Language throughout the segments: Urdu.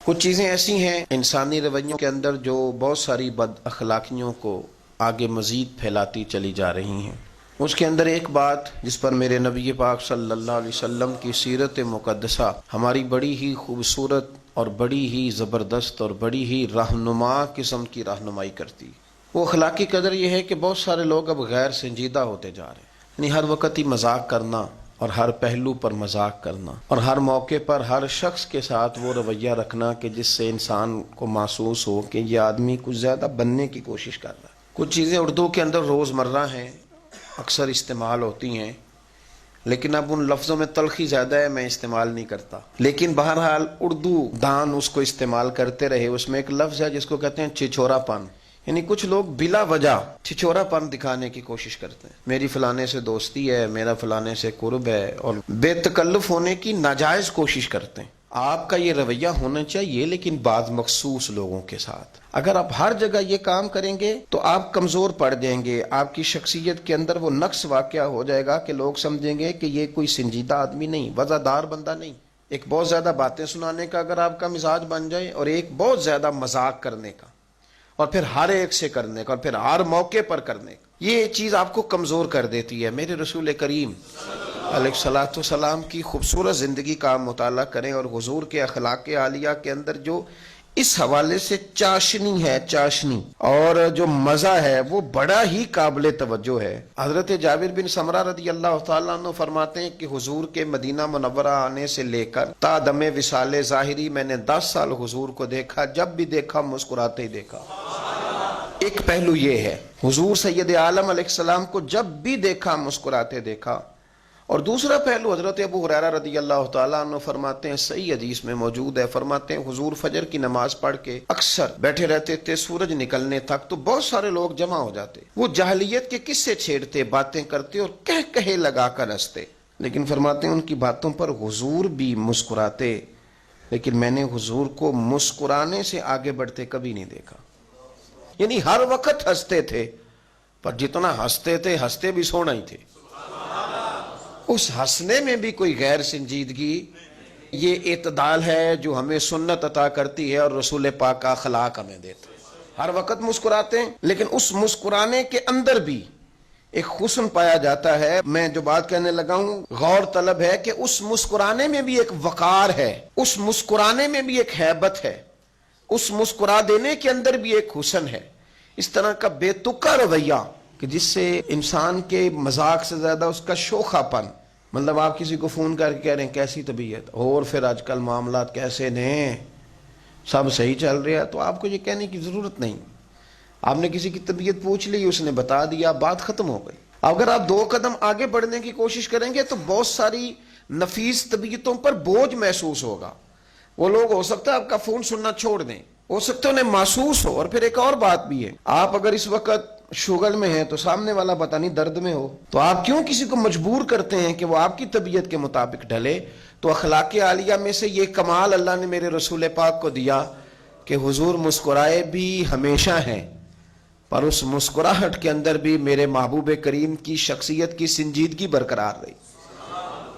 کچھ چیزیں ایسی ہیں انسانی رویوں کے اندر جو بہت ساری بد اخلاقیوں کو آگے مزید پھیلاتی چلی جا رہی ہیں۔ اس کے اندر ایک بات جس پر میرے نبی پاک صلی اللہ علیہ وسلم کی سیرت مقدسہ ہماری بڑی ہی خوبصورت اور بڑی ہی زبردست اور بڑی ہی رہنما قسم کی رہنمائی کرتی، وہ اخلاقی قدر یہ ہے کہ بہت سارے لوگ اب غیر سنجیدہ ہوتے جا رہے ہیں، یعنی ہر وقت ہی مذاق کرنا اور ہر پہلو پر مذاق کرنا اور ہر موقع پر ہر شخص کے ساتھ وہ رویہ رکھنا کہ جس سے انسان کو محسوس ہو کہ یہ آدمی کچھ زیادہ بننے کی کوشش کر رہا ہے۔ کچھ چیزیں اردو کے اندر روزمرہ ہیں، اکثر استعمال ہوتی ہیں، لیکن اب ان لفظوں میں تلخی زیادہ ہے، میں استعمال نہیں کرتا، لیکن بہرحال اردو دان اس کو استعمال کرتے رہے۔ اس میں ایک لفظ ہے جس کو کہتے ہیں چھچورا پن، یعنی کچھ لوگ بلا وجہ چھچورا پن دکھانے کی کوشش کرتے ہیں، میری فلانے سے دوستی ہے، میرا فلانے سے قرب ہے، اور بے تکلف ہونے کی ناجائز کوشش کرتے ہیں۔ آپ کا یہ رویہ ہونا چاہیے لیکن بعض مخصوص لوگوں کے ساتھ۔ اگر آپ ہر جگہ یہ کام کریں گے تو آپ کمزور پڑ جائیں گے، آپ کی شخصیت کے اندر وہ نقص واقع ہو جائے گا کہ لوگ سمجھیں گے کہ یہ کوئی سنجیدہ آدمی نہیں، وزادار بندہ نہیں۔ ایک بہت زیادہ باتیں سنانے کا اگر آپ کا مزاج بن جائے، اور ایک بہت زیادہ مذاق کرنے کا، اور پھر ہر ایک سے کرنے کا، اور پھر ہر موقع پر کرنے کا، یہ چیز آپ کو کمزور کر دیتی ہے۔ میرے رسول کریم علیہ الصلوۃ والسلام کی خوبصورت زندگی کا مطالعہ کریں، اور حضور کے اخلاق عالیہ کے اندر جو اس حوالے سے چاشنی ہے، چاشنی اور جو مزہ ہے وہ بڑا ہی قابل توجہ ہے۔ حضرت جابر بن سمرہ رضی اللہ تعالیٰ عنہ فرماتے ہیں کہ حضور کے مدینہ منورہ آنے سے لے کر تا دم وصال ظاہری میں نے 10 سال حضور کو دیکھا، جب بھی دیکھا مسکراتے ہی دیکھا۔ ایک پہلو یہ ہے، حضور سید عالم علیہ السلام کو جب بھی دیکھا مسکراتے دیکھا۔ اور دوسرا پہلو حضرت ابو ہریرہ رضی اللہ تعالیٰ عنہ فرماتے ہیں، صحیح حدیث میں موجود ہے، فرماتے ہیں حضور فجر کی نماز پڑھ کے اکثر بیٹھے رہتے تھے، سورج نکلنے تک تو بہت سارے لوگ جمع ہو جاتے، وہ جاہلیت کے قصے چھیڑتے، باتیں کرتے اور کہے لگا کر ہنستے، لیکن فرماتے ہیں ان کی باتوں پر حضور بھی مسکراتے، لیکن میں نے حضور کو مسکرانے سے آگے بڑھتے کبھی نہیں دیکھا۔ یعنی ہر وقت ہنستے تھے، پر جتنا ہنستے تھے ہنستے بھی سونا ہی تھے، اس ہنسنے میں بھی کوئی غیر سنجیدگی۔ یہ اعتدال ہے جو ہمیں سنت عطا کرتی ہے اور رسول پاک کا اخلاق ہمیں دیتا ہے۔ ہر وقت مسکراتے ہیں، لیکن اس مسکرانے کے اندر بھی ایک حسن پایا جاتا ہے۔ میں جو بات کہنے لگا ہوں غور طلب ہے کہ اس مسکرانے میں بھی ایک وقار ہے، اس مسکرانے میں بھی ایک ہیبت ہے، اس مسکرا دینے کے اندر بھی ایک حسن ہے۔ اس طرح کا بے تکا رویہ کہ جس سے انسان کے مذاق سے زیادہ اس کا شوخہ پن، مطلب آپ کسی کو فون کر کے کہہ رہے ہیں کیسی طبیعت، اور پھر آج کل معاملات کیسے ہیں، سب صحیح چل رہا ہے، تو آپ کو یہ کہنے کی ضرورت نہیں۔ آپ نے کسی کی طبیعت پوچھ لی، اس نے بتا دیا، بات ختم ہو گئی۔ اگر آپ 2 قدم آگے بڑھنے کی کوشش کریں گے تو بہت ساری نفیس طبیعتوں پر بوجھ محسوس ہوگا۔ وہ لوگ ہو سکتا ہے آپ کا فون سننا چھوڑ دیں، ہو سکتا ہے انہیں محسوس ہو۔ اور پھر ایک اور بات بھی ہے، آپ اگر اس وقت شغل میں ہیں تو سامنے والا پتہ نہیں درد میں ہو، تو آپ کیوں کسی کو مجبور کرتے ہیں کہ وہ آپ کی طبیعت کے مطابق ڈھلے؟ تو اخلاق عالیہ میں سے یہ کمال اللہ نے میرے رسول پاک کو دیا کہ حضور مسکرائے بھی ہمیشہ ہیں، پر اس مسکراہٹ کے اندر بھی میرے محبوب کریم کی شخصیت کی سنجیدگی برقرار رہی۔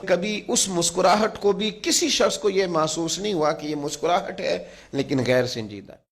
کبھی اس مسکراہٹ کو بھی کسی شخص کو یہ محسوس نہیں ہوا کہ یہ مسکراہٹ ہے لیکن غیر سنجیدہ ہے۔